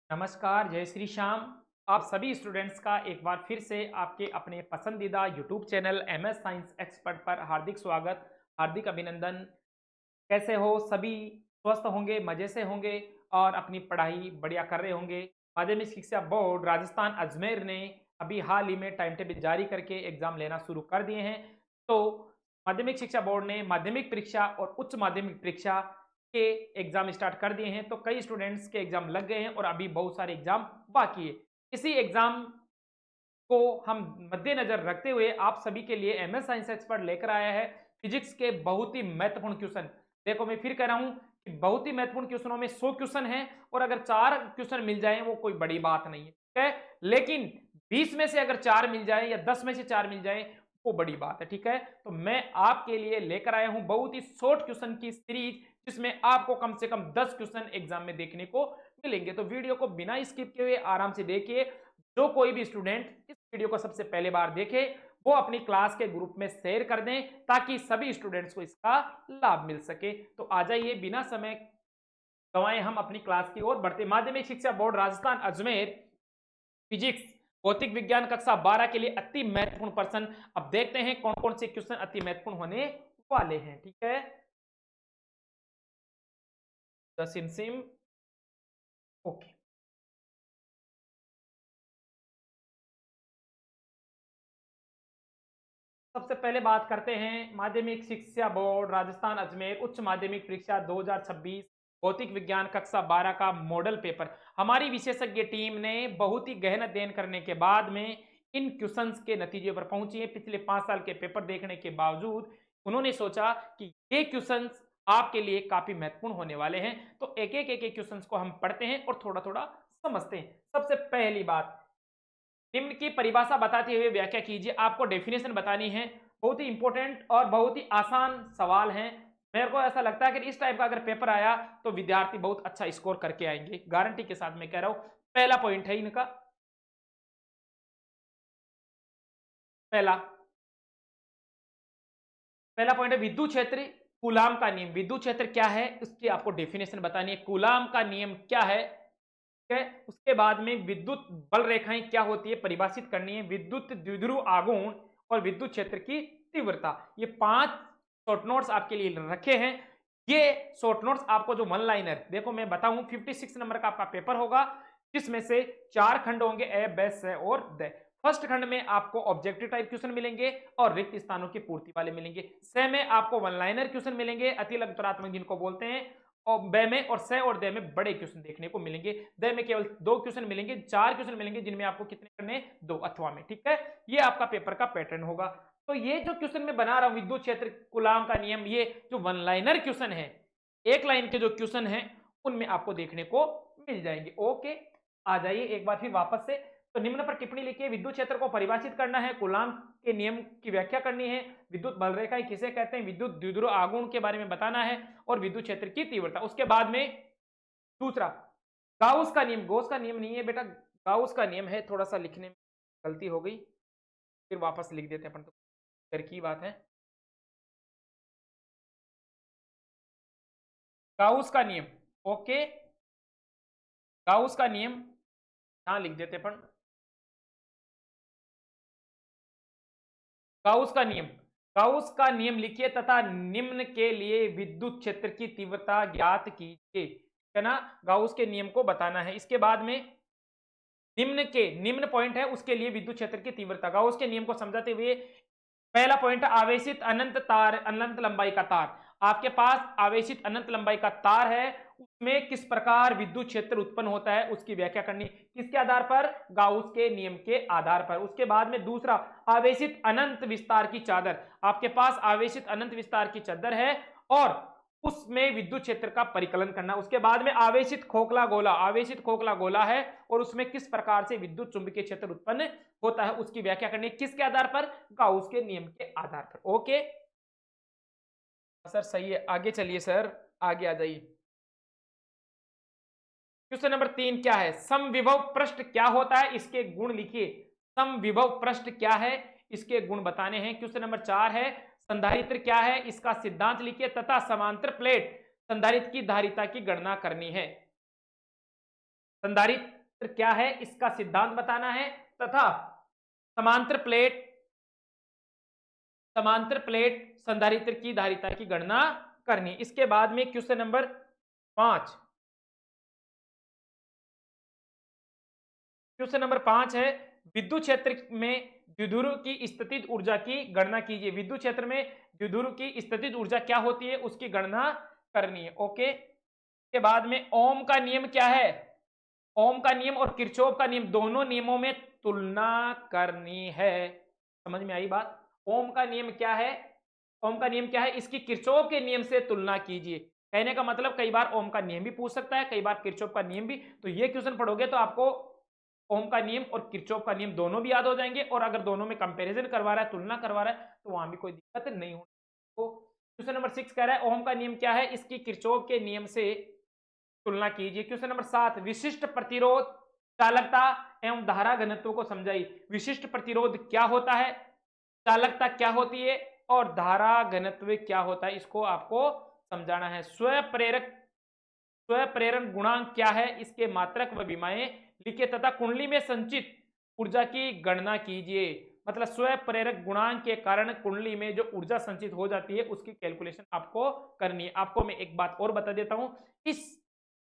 नमस्कार, जय श्री श्याम। आप सभी स्टूडेंट्स का एक बार फिर से आपके अपने पसंदीदा YouTube channel MS science expert पर हार्दिक स्वागत, हार्दिक अभिनंदन। कैसे हो सभी? स्वस्थ होंगे, मज़े से होंगे और अपनी पढ़ाई बढ़िया कर रहे होंगे। माध्यमिक शिक्षा बोर्ड राजस्थान अजमेर ने अभी हाल ही में टाइम टेबल जारी करके एग्ज़ाम लेना शुरू कर दिए हैं। तो माध्यमिक शिक्षा बोर्ड ने माध्यमिक परीक्षा और उच्च माध्यमिक परीक्षा के एग्ज़ाम स्टार्ट कर दिए हैं। तो कई स्टूडेंट्स के एग्ज़ाम लग गए हैं और अभी बहुत सारे एग्ज़ाम बाकी है। इसी एग्ज़ाम को हम मद्देनज़र रखते हुए आप सभी के लिए एमएस साइंस एक्सपर्ट लेकर आया है फिजिक्स के बहुत ही महत्वपूर्ण क्वेश्चन। देखो, मैं फिर कह रहा हूं कि बहुत ही महत्वपूर्ण क्वेश्चनों में 100 क्वेश्चन हैं और अगर 4 क्वेश्चन मिल जाएं वो कोई बड़ी बात नहीं है, ठीक है। लेकिन 20 में से अगर 4 मिल जाए या 10 में से 4 मिल जाए वो बड़ी बात है, ठीक है। तो मैं आपके लिए लेकर आया हूं बहुत ही शॉर्ट क्वेश्चन की सीरीज, जिसमें आपको कम से कम 10 क्वेश्चन एग्जाम में देखने को मिलेंगे। तो वीडियो को बिना स्किप किए हुए आराम से देखिए। जो कोई भी स्टूडेंट इस वीडियो को सबसे पहले बार देखे वो अपनी क्लास के ग्रुप में शेयर कर दें ताकि सभी स्टूडेंट्स को इसका लाभ मिल सके। तो आ जाइए, बिना समय गंवाए हम अपनी क्लास की ओर बढ़ते। माध्यमिक शिक्षा बोर्ड राजस्थान अजमेर फिजिक्स भौतिक विज्ञान कक्षा 12 के लिए अति महत्वपूर्ण प्रश्न। अब देखते हैं कौन कौन से क्वेश्चन अति महत्वपूर्ण होने वाले हैं, ठीक है। SIM SIM okay. सबसे पहले बात करते हैं माध्यमिक शिक्षा बोर्ड राजस्थान अजमेर उच्च माध्यमिक परीक्षा 2026 भौतिक विज्ञान कक्षा 12 का मॉडल पेपर। हमारी विशेषज्ञ टीम ने बहुत ही गहन अध्ययन करने के बाद में इन क्वेश्चंस के नतीजे पर पहुंची है। पिछले 5 साल के पेपर देखने के बावजूद उन्होंने सोचा कि ये क्वेश्चंस आपके लिए काफी महत्वपूर्ण होने वाले हैं। तो एक एक क्वेश्चंस को हम पढ़ते हैं और थोड़ा थोड़ा समझते हैं। सबसे पहली बात, निम्न की परिभाषा बताते हुए व्याख्या कीजिए। आपको डेफिनेशन बतानी है। बहुत ही इंपॉर्टेंट और बहुत ही आसान सवाल है। मेरे को ऐसा लगता है कि इस टाइप का अगर पेपर आया तो विद्यार्थी बहुत अच्छा स्कोर करके आएंगे, गारंटी के साथ मैं कह रहा हूं। पहला पॉइंट है इनका, पहला पहला पॉइंट है विद्युत क्षेत्र कूलाम का नियम। विद्युत क्षेत्र क्या है उसकी आपको डेफिनेशन बतानी है। कूलाम का नियम क्या है, ठीक है। उसके बाद में विद्युत बल रेखाएं क्या होती है परिभाषित करनी है। विद्युत द्विध्रुव आघूर्ण और विद्युत क्षेत्र की तीव्रता, ये 5 शॉर्ट नोट्स आपके लिए रखे हैं। ये शॉर्ट नोट्स आपको जो वन लाइनर, देखो मैं बताऊं 56 नंबर का आपका पेपर होगा, जिसमें से 4 खंड होंगे ए, ब, स और द। फर्स्ट खंड में आपको ऑब्जेक्टिव टाइप क्वेश्चन मिलेंगे और रिक्त स्थानों की पूर्ति वाले मिलेंगे। स में आपको वन लाइनर क्वेश्चन मिलेंगे, अतिलंबनात्मक जिनको बोलते हैं। और ब में और स और द में बड़े क्वेश्चन देखने को मिलेंगे। द में केवल 2 क्वेश्चन मिलेंगे, 4 क्वेश्चन मिलेंगे जिनमें आपको कितने करने, 2 अथवा में, ठीक है। ये आपका पेपर का पैटर्न होगा। तो ये जो क्वेश्चन मैं बना रहा हूं विद्युत क्षेत्र कूलाम का नियम, ये जो वन लाइनर क्वेश्चन है, एक लाइन के जो क्वेश्चन है उनमें आपको देखने को मिल जाएंगे। ओके, आ जाइए एक बार फिर वापस से। तो निम्न पर टिप्पणी लिखिए। विद्युत क्षेत्र को परिभाषित करना है, कूलाम के नियम की व्याख्या करनी है, विद्युत बल रेखाएं किसे कहते हैं, विद्युत द्विध्रुव आघूर्ण के बारे में बताना है और विद्युत क्षेत्र की तीव्रता। उसके बाद में दूसरा, गाउस का नियम। गॉस का नियम नहीं है बेटा, गाउस का नियम है। थोड़ा सा लिखने में गलती हो गई, फिर वापस लिख देते हैं अपन, तो घर की बात है। गाउस का नियम, ओके। गाउस का नियम यहां लिख देते अपन। गाउस का नियम, गाउस का नियम लिखिए तथा निम्न के लिए विद्युत क्षेत्र की तीव्रता ज्ञात कीजिए, है ना। गाउस के नियम को बताना है। इसके बाद में निम्न पॉइंट है उसके लिए विद्युत क्षेत्र की तीव्रता। गाउस के नियम को समझाते हुए पहला पॉइंट, आवेशित अनंत तार, अनंत लंबाई का तार। आपके पास आवेशित अनंत लंबाई का तार है, उसमें किस प्रकार विद्युत क्षेत्र उत्पन्न होता है उसकी व्याख्या करनी। किसके आधार पर, गाउस के नियम के आधार पर। उसके बाद में दूसरा, आवेशित अनंत विस्तार की चादर। आपके पास आवेशित अनंत विस्तार की चादर है और उसमें विद्युत क्षेत्र का परिकलन करना। उसके बाद में आवेशित खोखला गोला, आवेशित खोखला गोला है और उसमें किस प्रकार से विद्युत चुंबकीय क्षेत्र उत्पन्न होता है उसकी व्याख्या करनी। किसके आधार पर, गाउस के नियम के आधार पर। ओके सर, सही है। आगे चलिए सर, आगे आ जाइए। क्वेश्चन नंबर 3 क्या है, समविभव पृष्ठ क्या होता है, इसके गुण लिखिए। समविभव पृष्ठ क्या है, इसके गुण बताने हैं। क्वेश्चन नंबर 4 है, संधारित्र क्या है, इसका सिद्धांत लिखिए तथा समांतर प्लेट संधारित्र की धारिता की गणना करनी है। संधारित्र क्या है इसका सिद्धांत बताना है तथा समांतर प्लेट संधारित्र की धारिता की गणना करनी। इसके बाद में क्वेश्चन नंबर 5, क्वेश्चन नंबर 5 है विद्युत क्षेत्र में द्विध्रुव की स्थितिज ऊर्जा की गणना कीजिए। विद्युत क्षेत्र में द्विध्रुव की स्थितिज ऊर्जा क्या होती है उसकी गणना करनी है। ओके, के बाद में ओम का नियम क्या है, ओम का नियम और किरचॉफ का नियम दोनों नियमों में तुलना करनी है। समझ में आई बात? ओम का नियम क्या है, ओम का नियम क्या है, इसकी किरचॉफ के नियम से तुलना कीजिए। कहने का मतलब कई बार ओम का नियम भी पूछ सकता है, कई बार किरचॉफ का नियम भी। तो ये क्वेश्चन पढ़ोगे तो आपको ओम का नियम और किरचॉफ का नियम दोनों भी याद हो जाएंगे, और अगर दोनों में कंपैरिजन करवा रहा है, तुलना करवा रहा है, तो वहां भी कोई दिक्कत नहीं होगी। तो क्वेश्चन नंबर 6 कह रहा है ओम का नियम क्या है, इसकी किरचॉफ के नियम से तुलना कीजिए। क्वेश्चन नंबर 7 विशिष्ट प्रतिरोध, चालकता एवं धारा घनत्व को समझाइए। विशिष्ट प्रतिरोध क्या होता है, चालकता क्या होती है और धारा घनत्व क्या होता है, इसको आपको समझाना है। स्वप्रेरण गुणांक क्या है, इसके मात्रक व विमाएं लिखिए तथा कुंडली में संचित ऊर्जा की गणना कीजिए। मतलब स्वप्रेरक गुणांक के कारण कुंडली में जो ऊर्जा संचित हो जाती है उसकी कैलकुलेशन आपको करनी है। आपको मैं एक बात और बता देता हूं, इस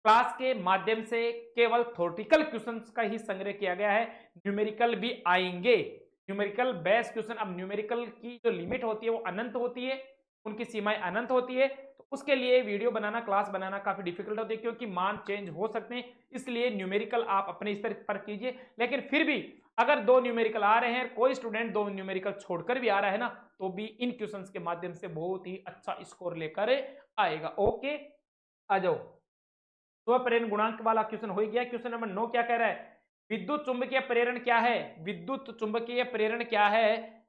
क्लास के माध्यम से केवल थ्योरेटिकल क्वेश्चंस का ही संग्रह किया गया है, न्यूमेरिकल भी आएंगे, न्यूमेरिकल बेस्ड क्वेश्चन। अब न्यूमेरिकल की जो लिमिट होती है वो अनंत होती है, उनकी सीमाएं अनंत होती है, तो उसके लिए वीडियो बनाना, क्लास बनाना काफी डिफिकल्ट होती है, क्योंकि मान चेंज हो सकते हैं। इसलिए न्यूमेरिकल आप अपने स्तर पर कीजिए, लेकिन फिर भी अगर 2 न्यूमेरिकल आ रहे हैं, कोई स्टूडेंट 2 न्यूमेरिकल छोड़कर भी आ रहा है ना, तो भी इन क्वेश्चंस के माध्यम से बहुत ही अच्छा स्कोर लेकर आएगा। ओके, आ जाओ। स्वप्रेरण गुणांक वाला क्वेश्चन हो गया। क्वेश्चन नंबर 9 क्या कह रहा है, विद्युत चुंबकीय प्रेरण क्या है, विद्युत चुंबकीय प्रेरण क्या है,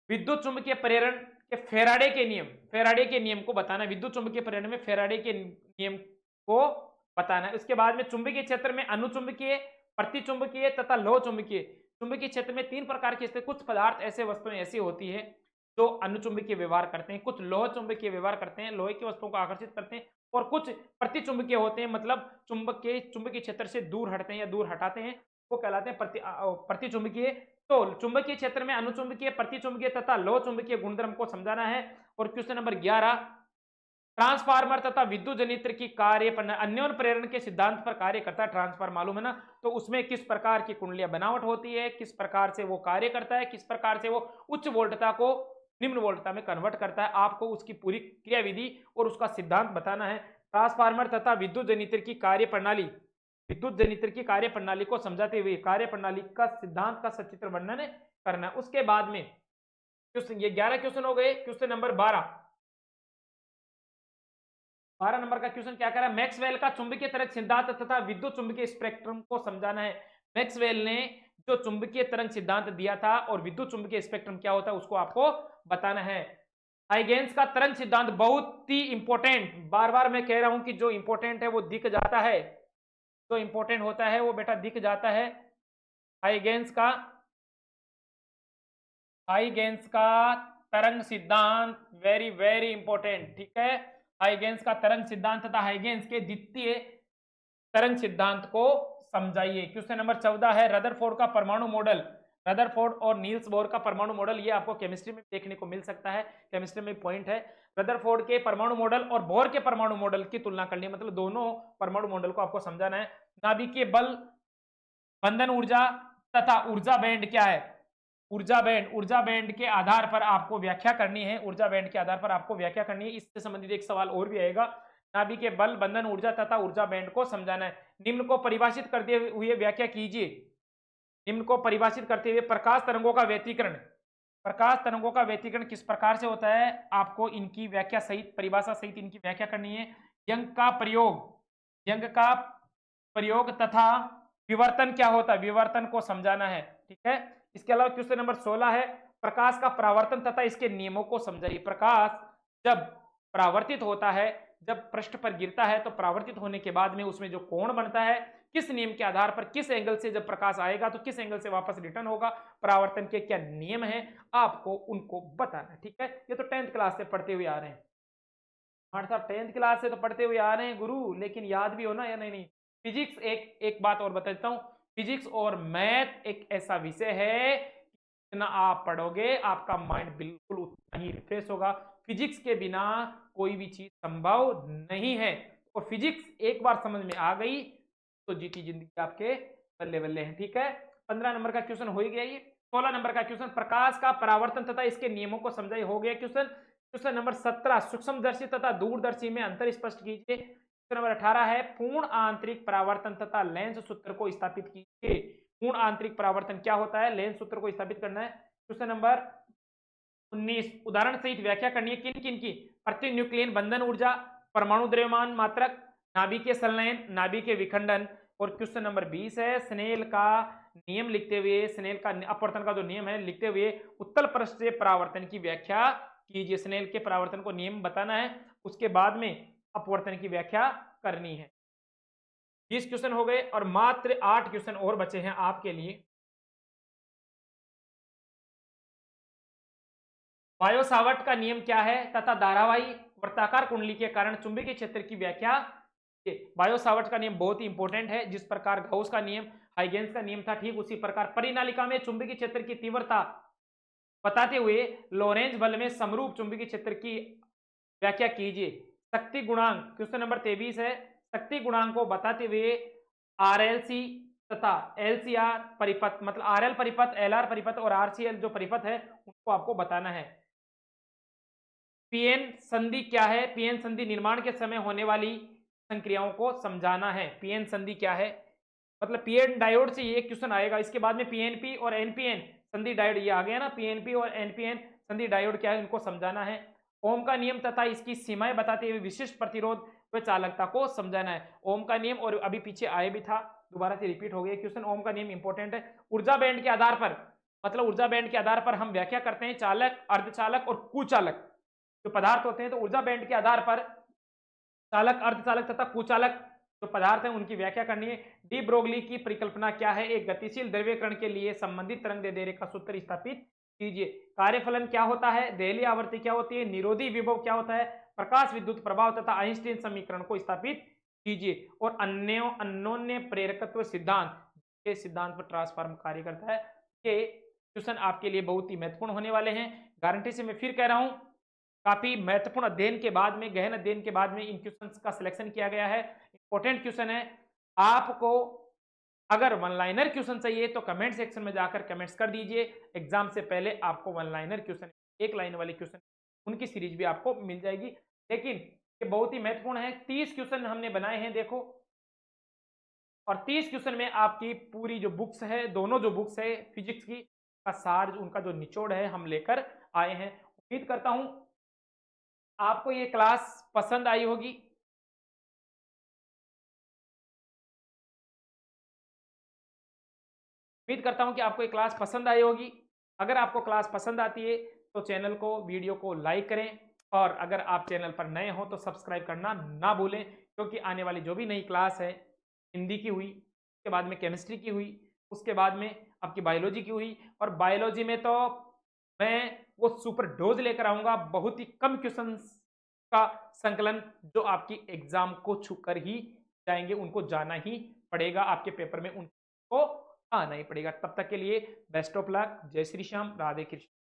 विद्युत चुंबकीय प्रेरण के फेराडे के नियम को बताना है। विद्युत चुंबकीय प्रेरण में फेराडे के नियम को बताना है। उसके बाद में चुंबकीय क्षेत्र में अनुचुंबकीय, प्रतिचुंबकीय तथा लोह चुंबकीय। चुंबकीय क्षेत्र में 3 प्रकार के स्थिति, कुछ पदार्थ ऐसे वस्तुएं ऐसी होती है जो अनुचुंबकीय व्यवहार करते हैं, कुछ लोह चुंबकीय व्यवहार करते हैं, लोहे की वस्तुओं को आकर्षित करते हैं, और कुछ प्रतिचुंबकीय होते हैं, मतलब चुंबकीय क्षेत्र से दूर हटते हैं या दूर हटाते हैं, वो कहलाते हैं प्रतिचुंबकीय। तो चुंबकीय क्षेत्र में अनुचुंबकीय, प्रतिचुंबकीय तथा लोह चुंबकीय गुणधर्म को समझाना है। और क्वेश्चन नंबर 11 ट्रांसफार्मर तथा विद्युत जनित्र की कार्य अन्योन प्रेरण के सिद्धांत पर कार्य करता है। ट्रांसफार्मर मालूम है ना, तो उसमें किस प्रकार की कुंडलियां बनावट होती है, किस प्रकार से वो कार्य करता है, किस प्रकार से वो उच्च वोल्टता को निम्न वोल्टता में कन्वर्ट करता है, आपको उसकी पूरी क्रियाविधि और उसका सिद्धांत बताना है। ट्रांसफार्मर तथा विद्युत जनित्र की कार्य प्रणाली, विद्युत जनित्र की कार्य प्रणाली को समझाते हुए कार्य प्रणाली का सिद्धांत का सचित्र वर्णन करना है। उसके बाद में क्वेश्चन, ये 11 क्वेश्चन हो गए। क्वेश्चन नंबर 12 नंबर का क्वेश्चन क्या कह रहा है, मैक्सवेल का चुंबकीय तरंग सिद्धांत तथा विद्युत चुंबकीय स्पेक्ट्रम को समझाना है। मैक्सवेल ने जो चुंबकीय तरंग सिद्धांत दिया था और विद्युत चुंबकीय स्पेक्ट्रम क्या होता है उसको आपको बताना है। हाइगेंस का तरंग सिद्धांत बहुत ही इंपॉर्टेंट, बार बार मैं कह रहा हूं कि जो इंपॉर्टेंट है वो दिख जाता है, जो इंपॉर्टेंट होता है वो बेटा दिख जाता है। हाइगेंस का तरंग सिद्धांत वेरी वेरी इंपॉर्टेंट, ठीक है। हाइगेंस का तरंग सिद्धांत तथा हाइगेंस के द्वितीय तरंग सिद्धांत को समझाइए। क्वेश्चन नंबर 14 है रदरफोर्ड का परमाणु मॉडल, रदरफोर्ड और नील्स बोर का परमाणु मॉडल, ये आपको केमिस्ट्री में देखने को मिल सकता है, केमिस्ट्री में पॉइंट है। रदरफोर्ड के परमाणु मॉडल और बोर के परमाणु मॉडल की तुलना करनी है, मतलब दोनों परमाणु मॉडल को आपको समझाना है। नाभिकीय बल, बंधन ऊर्जा तथा ऊर्जा बैंड क्या है, ऊर्जा बैंड के आधार पर आपको व्याख्या करनी है, ऊर्जा बैंड के आधार पर आपको व्याख्या करनी है। इससे संबंधित एक सवाल और भी आएगा, नाभिकीय बल, बंधन ऊर्जा तथा ऊर्जा बैंड को समझाना है। निम्न को परिभाषित करते हुए व्याख्या कीजिए। निम्न को परिभाषित करते हुए प्रकाश तरंगों का व्यतिकरण, प्रकाश तरंगों का व्यतिकरण किस प्रकार से होता है, आपको इनकी व्याख्या सहित, परिभाषा सहित इनकी व्याख्या करनी है। यंग का प्रयोग तथा विवर्तन क्या होता है, विवर्तन को समझाना है, ठीक है। इसके अलावा क्वेश्चन नंबर 16 है प्रकाश का परावर्तन तथा इसके नियमों को समझाइए। प्रकाश जब परावर्तित होता है, जब पृष्ठ पर गिरता है, तो परावर्तित होने के बाद में उसमें जो कोण बनता है, किस नियम के आधार पर, किस एंगल से जब प्रकाश आएगा तो किस एंगल से वापस रिटर्न होगा, परावर्तन के क्या नियम है, आपको उनको बताना, ठीक है। ये तो 10th क्लास से पढ़ते हुए आ रहे हैं, हमारे साहब 10th क्लास से तो पढ़ते हुए आ रहे हैं गुरु, लेकिन याद भी हो ना या नहीं, फिजिक्स एक बात और बता देता हूँ, फिजिक्स और मैथ एक ऐसा विषय है, जितना आप पढ़ोगे आपका माइंड बिल्कुल उतना ही रिफ्रेश होगा। फिजिक्स के बिना कोई भी चीज संभव नहीं है, और फिजिक्स एक बार समझ में आ गई तो जीती जिंदगी आपके बल्ले बल्ले हैं। ठीक है, 15 नंबर का क्वेश्चन हो ही गया। ये 16 नंबर का क्वेश्चन, प्रकाश का परावर्तन तथा इसके नियमों को समझाइए, हो गया क्वेश्चन। क्वेश्चन नंबर 17, सूक्ष्मदर्शी तथा दूरदर्शी में अंतर स्पष्ट कीजिए। क्वेश्चन नंबर 18 है, पूर्ण आंतरिक परावर्तन तथा लेंस सूत्र को स्थापित कीजिए। पूर्ण आंतरिक परावर्तन क्या होता है, लेंस सूत्र को स्थापित करना है। क्वेश्चन नंबर 19, उदाहरण सहित व्याख्या करनी है किन किन की, प्रति न्यूक्लियन बंधन ऊर्जा, परमाणु द्रव्यमान मात्रक, नाभिकीय संलयन, नाभिकीय विखंडन। और क्वेश्चन नंबर 20 है, स्नेल का नियम लिखते हुए, स्नेल का अपवर्तन का जो नियम है लिखते हुए उत्तल पृष्ठ से परावर्तन की व्याख्या कीजिए। स्नेल के परावर्तन को नियम बताना है, उसके बाद में अपवर्तन की व्याख्या करनी है। 20 क्वेश्चन हो गए और मात्र 8 क्वेश्चन और बचे हैं आपके लिए। बायो सावर्ट का नियम क्या है तथा धारावाही वृत्ताकार कुंडली के कारण चुंबकीय क्षेत्र की व्याख्या। बायो सावर्ट का नियम बहुत ही इंपॉर्टेंट है। जिस प्रकार गाउस का नियम, हाइगेंस का नियम था, ठीक उसी प्रकार परिनालिका में चुंबकीय क्षेत्र की तीव्रता बताते हुए लोरेंज बल में समरूप चुंबकीय क्षेत्र की व्याख्या कीजिए। शक्ति गुणांक क्वेश्चन नंबर 23 है, शक्ति गुणांक को बताते हुए आरएलसी तथा एलसीआर परिपथ, मतलब आरएल परिपथ, एलआर परिपथ और आरसीएल जो परिपथ है उनको आपको बताना है। पीएन संधि क्या है, पीएन संधि निर्माण के समय होने वाली संक्रियाओं को समझाना है। पीएन संधि क्या है, मतलब पीएन डायोड से ये क्वेश्चन आएगा। इसके बाद में पीएनपी और एनपीएन संधि डायोड, ये आ गया ना, पीएनपी और एनपीएन संधि डायोड क्या है उनको समझाना है। ओम का नियम तथा इसकी सीमाएं बताते हुए विशिष्ट प्रतिरोध व चालकता को समझाना है। ओम का नियम और अभी पीछे आए भी था, दोबारा से रिपीट हो गया क्वेश्चन। ओम का नियम इंपॉर्टेंट है। ऊर्जा बैंड के आधार पर, मतलब ऊर्जा बैंड के आधार पर हम व्याख्या करते हैं चालक, अर्धचालक और कुचालक जो पदार्थ होते हैं। तो ऊर्जा बैंड के आधार पर चालक, अर्धचालक तथा कुचालक जो पदार्थ हैं उनकी व्याख्या करनी है। डी ब्रोगली की परिकल्पना क्या है, एक गतिशील द्रव्यकरण के लिए संबंधित तरंग दैर्ध्य का सूत्र स्थापित कीजिए। कार्यफलन क्या होता है, देहली आवृत्ति क्या होती है, निरोधी विभव क्या होता है, प्रकाश विद्युत प्रभाव तथा आइंस्टीन समीकरण को स्थापित कीजिए। और अन्योन्य प्रेरकत्व सिद्धांत के सिद्धांत पर ट्रांसफॉर्म कार्य करता है। ये क्वेश्चन आपके लिए बहुत ही महत्वपूर्ण होने वाले हैं। गारंटी से मैं फिर कह रहा हूं, काफी महत्वपूर्ण अध्ययन के बाद में, गहन अध्ययन के बाद में इन क्वेश्चंस का सिलेक्शन किया गया है। इंपॉर्टेंट क्वेश्चन है। आपको अगर वन लाइनर क्वेश्चन चाहिए तो कमेंट सेक्शन में जाकर कमेंट्स कर दीजिए। एग्जाम से पहले आपको वन लाइनर क्वेश्चन, एक लाइन वाले क्वेश्चन, उनकी सीरीज भी आपको मिल जाएगी। लेकिन ये बहुत ही महत्वपूर्ण है। 30 क्वेश्चन हमने बनाए हैं देखो, और 30 क्वेश्चन में आपकी पूरी जो बुक्स है, दोनों जो बुक्स है फिजिक्स की का सार, उनका जो निचोड़ है हम लेकर आए हैं। उम्मीद करता हूं आपको ये क्लास पसंद आई होगी। उम्मीद करता हूं कि आपको ये क्लास पसंद आई होगी। अगर आपको क्लास पसंद आती है तो चैनल को, वीडियो को लाइक करें, और अगर आप चैनल पर नए हो तो सब्सक्राइब करना ना भूलें, क्योंकि आने वाली जो भी नई क्लास है, हिंदी की हुई, उसके बाद में केमिस्ट्री की हुई, उसके बाद में आपकी बायोलॉजी की हुई, और बायोलॉजी में तो मैं वो सुपर डोज लेकर आऊंगा, बहुत ही कम क्वेश्चंस का संकलन जो आपकी एग्जाम को छू कर ही जाएंगे, उनको जाना ही पड़ेगा, आपके पेपर में उनको आना ही पड़ेगा। तब तक के लिए बेस्ट ऑफ लक, जय श्री श्याम, राधे कृष्ण।